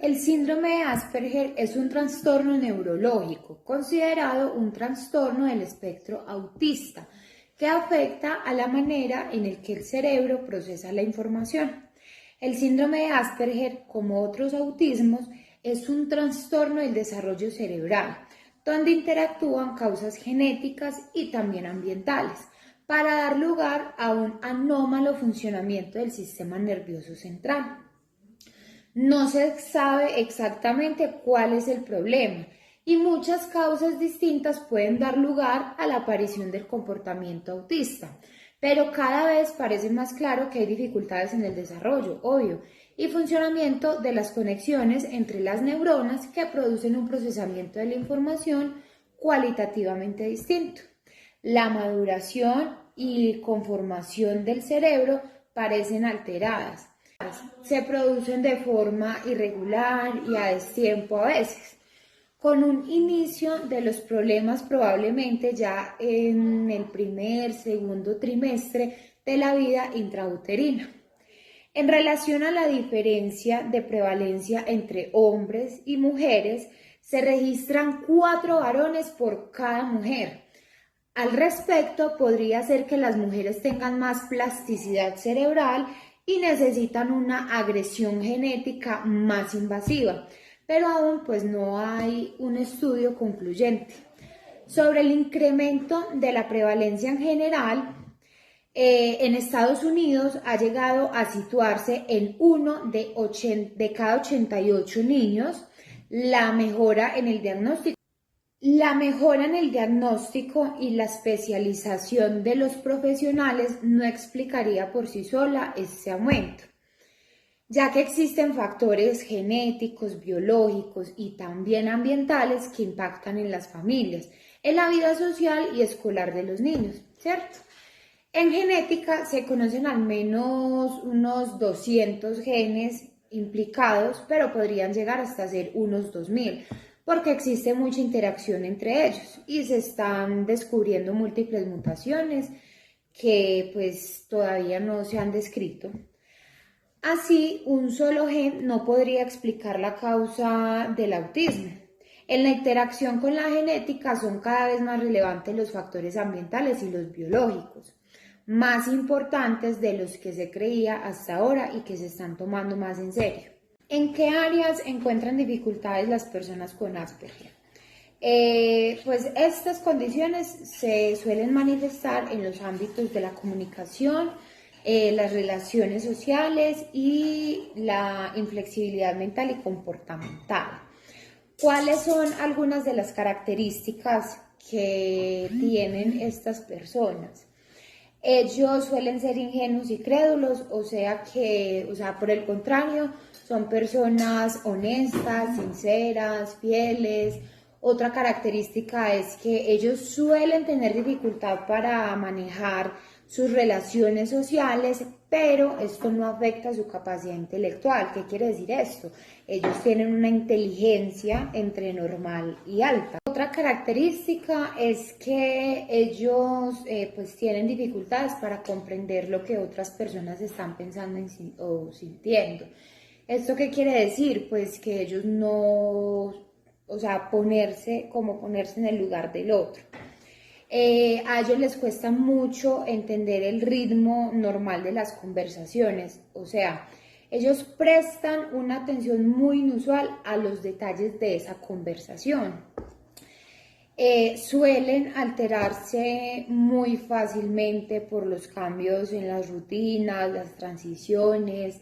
El síndrome de Asperger es un trastorno neurológico, considerado un trastorno del espectro autista, que afecta a la manera en la que el cerebro procesa la información. El síndrome de Asperger, como otros autismos, es un trastorno del desarrollo cerebral, donde interactúan causas genéticas y también ambientales, para dar lugar a un anómalo funcionamiento del sistema nervioso central. No se sabe exactamente cuál es el problema y muchas causas distintas pueden dar lugar a la aparición del comportamiento autista, pero cada vez parece más claro que hay dificultades en el desarrollo, obvio, y funcionamiento de las conexiones entre las neuronas que producen un procesamiento de la información cualitativamente distinto. La maduración y conformación del cerebro parecen alteradas. Se producen de forma irregular y a destiempo a veces, con un inicio de los problemas probablemente ya en el segundo trimestre de la vida intrauterina. En relación a la diferencia de prevalencia entre hombres y mujeres, se registran 4 varones por cada mujer. Al respecto, podría ser que las mujeres tengan más plasticidad cerebral y necesitan una agresión genética más invasiva, pero aún pues no hay un estudio concluyente. Sobre el incremento de la prevalencia en general, en Estados Unidos ha llegado a situarse en 1 de cada 88 niños. La mejora en el diagnóstico y la especialización de los profesionales no explicaría por sí sola este aumento, ya que existen factores genéticos, biológicos y también ambientales que impactan en las familias, en la vida social y escolar de los niños, ¿cierto? En genética se conocen al menos unos 200 genes implicados, pero podrían llegar hasta ser unos 2000, porque existe mucha interacción entre ellos y se están descubriendo múltiples mutaciones que pues todavía no se han descrito. Así, un solo gen no podría explicar la causa del autismo. En la interacción con la genética son cada vez más relevantes los factores ambientales y los biológicos, más importantes de los que se creía hasta ahora y que se están tomando más en serio. ¿En qué áreas encuentran dificultades las personas con Asperger? Pues estas condiciones se suelen manifestar en los ámbitos de la comunicación, las relaciones sociales y la inflexibilidad mental y comportamental. ¿Cuáles son algunas de las características que tienen estas personas? Ellos suelen ser ingenuos y crédulos, o sea, por el contrario, son personas honestas, sinceras, fieles. Otra característica es que ellos suelen tener dificultad para manejar sus relaciones sociales, pero esto no afecta su capacidad intelectual. ¿Qué quiere decir esto? Ellos tienen una inteligencia entre normal y alta. Otra característica es que ellos pues tienen dificultades para comprender lo que otras personas están pensando o sintiendo. ¿Esto qué quiere decir? Pues que ellos no, ponerse en el lugar del otro. A ellos les cuesta mucho entender el ritmo normal de las conversaciones, o sea, ellos prestan una atención muy inusual a los detalles de esa conversación. Suelen alterarse muy fácilmente por los cambios en las rutinas, las transiciones.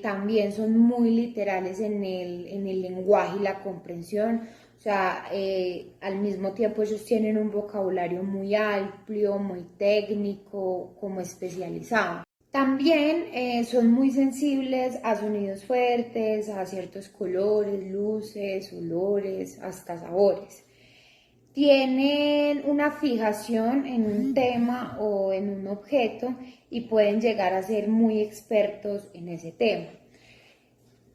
También son muy literales en el lenguaje y la comprensión. O sea, al mismo tiempo ellos tienen un vocabulario muy amplio, muy técnico, como especializado. También son muy sensibles a sonidos fuertes, a ciertos colores, luces, olores, hasta sabores. Tienen una fijación en un tema o en un objeto y pueden llegar a ser muy expertos en ese tema.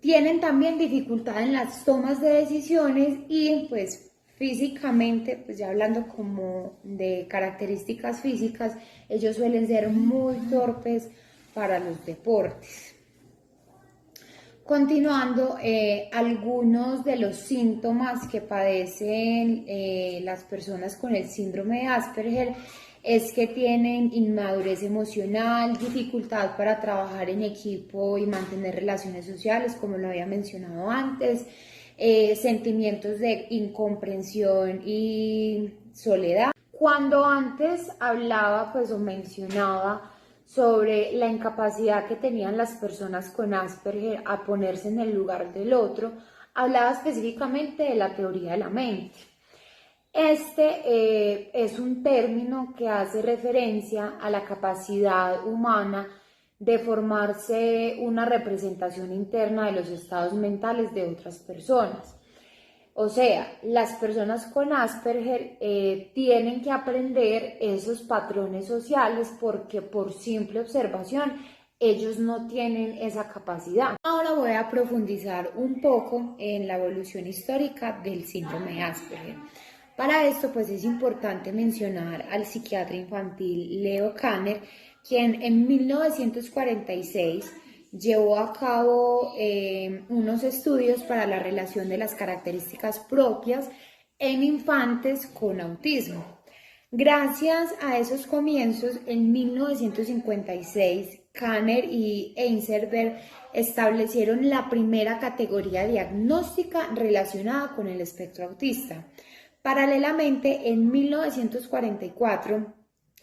Tienen también dificultad en las tomas de decisiones y pues físicamente, pues ya hablando como de características físicas, ellos suelen ser muy torpes para los deportes. Continuando, algunos de los síntomas que padecen las personas con el síndrome de Asperger es que tienen inmadurez emocional, dificultad para trabajar en equipo y mantener relaciones sociales, como lo había mencionado antes, sentimientos de incomprensión y soledad. Cuando antes hablaba, pues, o mencionaba sobre la incapacidad que tenían las personas con Asperger a ponerse en el lugar del otro, hablaba específicamente de la teoría de la mente. Es un término que hace referencia a la capacidad humana de formarse una representación interna de los estados mentales de otras personas. O sea, las personas con Asperger tienen que aprender esos patrones sociales porque por simple observación ellos no tienen esa capacidad. Ahora voy a profundizar un poco en la evolución histórica del síndrome de Asperger. Para esto, pues es importante mencionar al psiquiatra infantil Leo Kanner, quien en 1946 llevó a cabo unos estudios para la relación de las características propias en infantes con autismo. Gracias a esos comienzos, en 1956, Kanner y Einserberg establecieron la primera categoría diagnóstica relacionada con el espectro autista. Paralelamente, en 1944,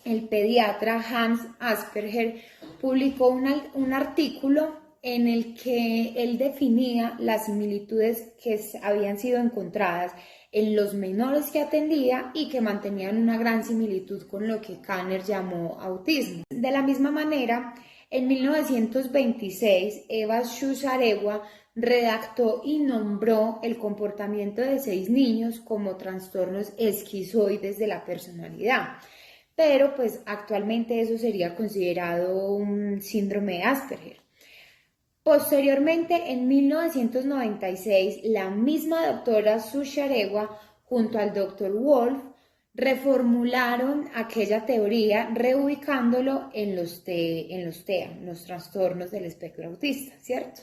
el pediatra Hans Asperger publicó un artículo en el que él definía las similitudes que habían sido encontradas en los menores que atendía y que mantenían una gran similitud con lo que Kanner llamó autismo. De la misma manera, en 1926, Eva Schusaregua redactó y nombró el comportamiento de 6 niños como trastornos esquizoides de la personalidad. Pero pues actualmente eso sería considerado un síndrome de Asperger. Posteriormente, en 1996, la misma doctora Schusaregua junto al doctor Wolf reformularon aquella teoría reubicándolo en los TEA, los trastornos del espectro autista, ¿cierto?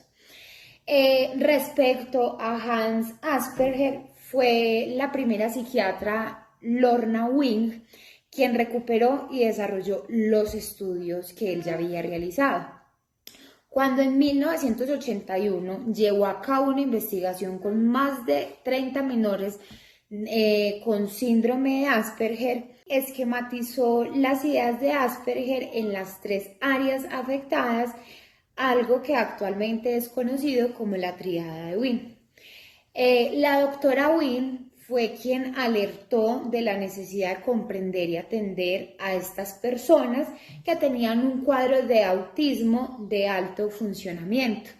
Respecto a Hans Asperger, fue la primera psiquiatra Lorna Wing quien recuperó y desarrolló los estudios que él ya había realizado. Cuando en 1981 llevó a cabo una investigación con más de 30 menores con síndrome de Asperger, esquematizó las ideas de Asperger en las 3 áreas afectadas, algo que actualmente es conocido como la tríada de Wien. La doctora Wien fue quien alertó de la necesidad de comprender y atender a estas personas que tenían un cuadro de autismo de alto funcionamiento,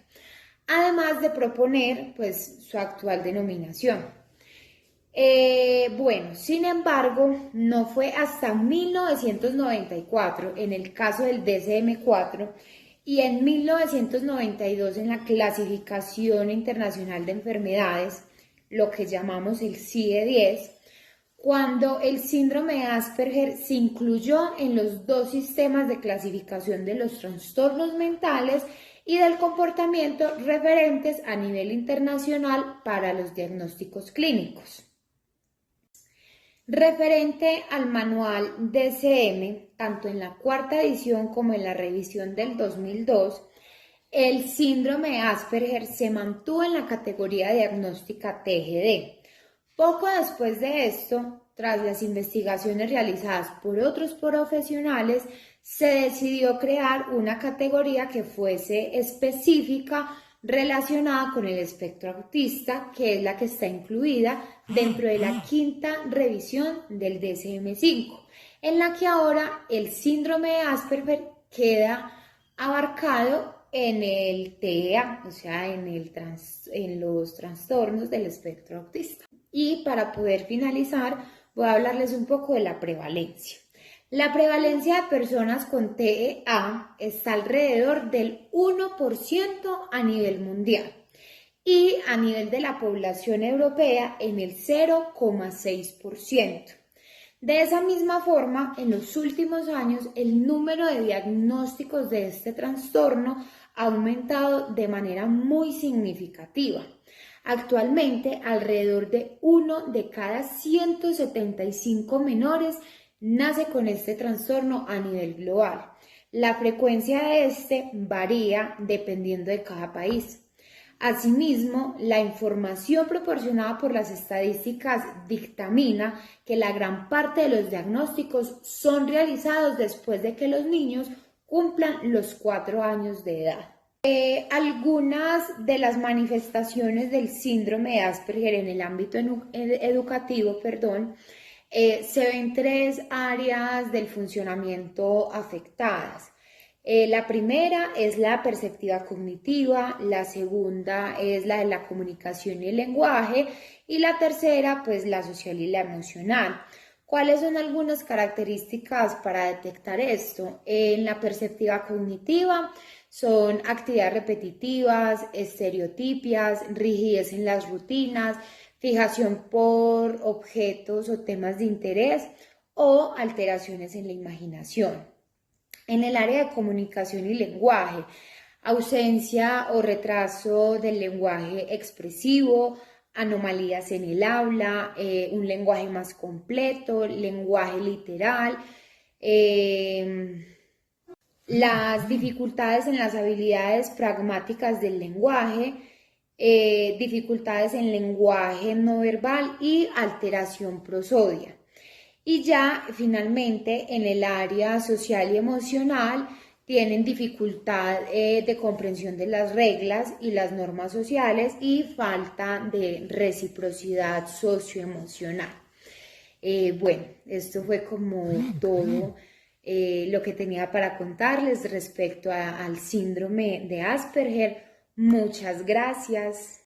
además de proponer pues su actual denominación. Sin embargo, no fue hasta 1994 en el caso del DSM-4 y en 1992 en la Clasificación Internacional de Enfermedades, lo que llamamos el CIE-10, cuando el síndrome de Asperger se incluyó en los 2 sistemas de clasificación de los trastornos mentales y del comportamiento referentes a nivel internacional para los diagnósticos clínicos. Referente al manual DSM, tanto en la 4ª edición como en la revisión del 2002, el síndrome de Asperger se mantuvo en la categoría diagnóstica TGD. Poco después de esto, tras las investigaciones realizadas por otros profesionales, se decidió crear una categoría que fuese específica relacionada con el espectro autista, que es la que está incluida dentro de la 5ª revisión del DSM-5, en la que ahora el síndrome de Asperger queda abarcado en el TEA, o sea, en los trastornos del espectro autista. Y para poder finalizar, voy a hablarles un poco de la prevalencia. La prevalencia de personas con TEA está alrededor del 1% a nivel mundial y a nivel de la población europea en el 0,6%. De esa misma forma, en los últimos años, el número de diagnósticos de este trastorno ha aumentado de manera muy significativa. Actualmente, alrededor de 1 de cada 175 menores nace con este trastorno a nivel global. La frecuencia de este varía dependiendo de cada país. Asimismo, la información proporcionada por las estadísticas dictamina que la gran parte de los diagnósticos son realizados después de que los niños cumplan los 4 años de edad. Algunas de las manifestaciones del síndrome de Asperger en el ámbito educativo, se ven 3 áreas del funcionamiento afectadas. La primera es la perceptiva cognitiva, la segunda es la de la comunicación y el lenguaje y la tercera pues la social y la emocional. ¿Cuáles son algunas características para detectar esto? En la perceptiva cognitiva son actividades repetitivas, estereotipias, rigidez en las rutinas, fijación por objetos o temas de interés o alteraciones en la imaginación. En el área de comunicación y lenguaje, ausencia o retraso del lenguaje expresivo, anomalías en el habla, un lenguaje más completo, lenguaje literal, las dificultades en las habilidades pragmáticas del lenguaje, dificultades en lenguaje no verbal y alteración prosodia. Y ya finalmente en el área social y emocional tienen dificultad de comprensión de las reglas y las normas sociales y falta de reciprocidad socioemocional. Bueno, esto fue como todo lo que tenía para contarles respecto al síndrome de Asperger. Muchas gracias.